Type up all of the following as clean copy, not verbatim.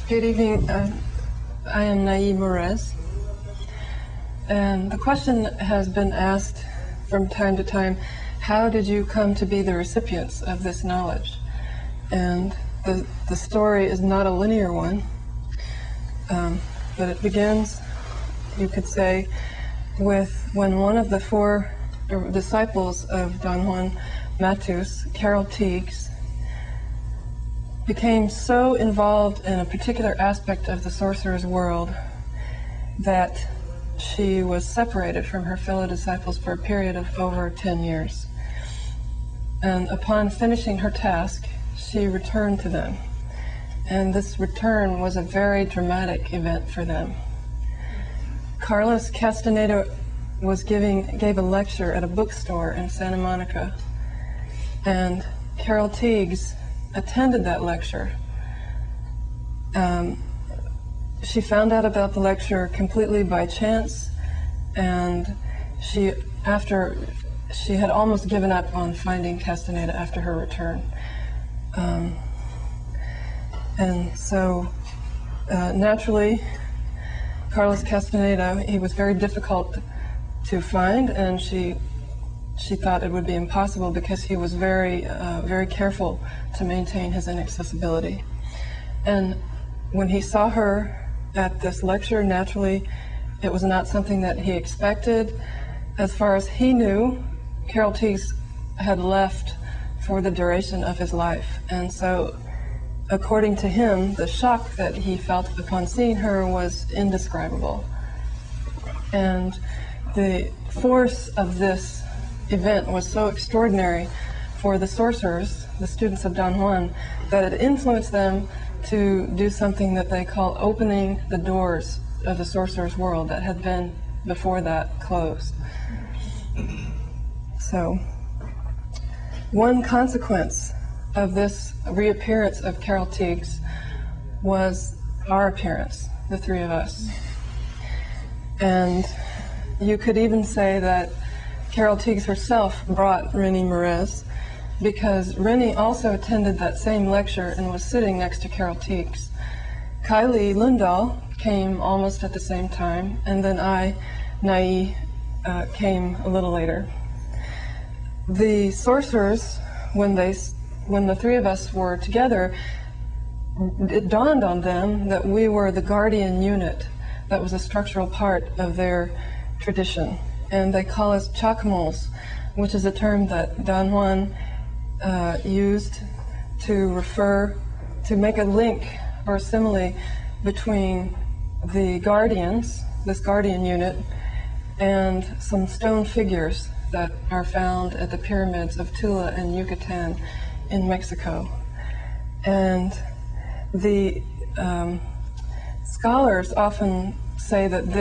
Good evening. I am Naive Morez. And the question has been asked from time to time, how did you come to be the recipients of this knowledge? And the story is not a linear one, but it begins, you could say, with when one of the four disciples of Don Juan Matus, Carol Teagues, became so involved in a particular aspect of the sorcerer's world that she was separated from her fellow disciples for a period of over 10 years. And upon finishing her task, she returned to them. And this return was a very dramatic event for them. Castaneda gave a lecture at a bookstore in Santa Monica, and Carol Teagues attended that lecture. She found out about the lecture completely by chance, and she had almost given up on finding Castaneda after her return. And so naturally, Carlos Castaneda, he was very difficult to find, and she thought it would be impossible because he was very careful to maintain his inaccessibility. And when he saw her at this lecture, naturally, it was not something that he expected. As far as he knew, Carol Teagues had left for the duration of his life. And so, according to him, the shock that he felt upon seeing her was indescribable. And the force of this event was so extraordinary for the sorcerers, the students of Don Juan, that it influenced them to do something that they call opening the doors of the sorcerer's world that had been before that closed. So, one consequence of this reappearance of Carol Teagues was our appearance, the three of us. And you could even say that Carol Teagues herself brought Rennie Morez, because Rennie also attended that same lecture and was sitting next to Carol Teagues. Kylie Lundahl came almost at the same time, and then I, Nai, came a little later. The sorcerers, when the three of us were together, it dawned on them that we were the guardian unit that was a structural part of their tradition. And they call us Chackmools, which is a term that Don Juan used to make a link or a simile between the guardians, this guardian unit, and some stone figures that are found at the pyramids of Tula and Yucatan in Mexico. And the scholars often say that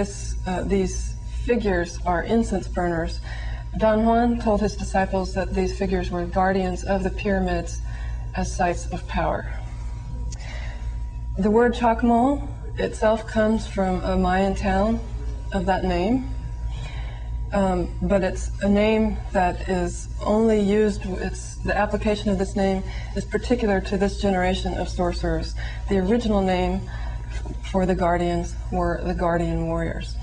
these figures are incense burners. Don Juan told his disciples that these figures were guardians of the pyramids as sites of power. The word Chackmool itself comes from a Mayan town of that name, but it's a name that is only used, the application of this name is particular to this generation of sorcerers. The original name for the guardians were the guardian warriors.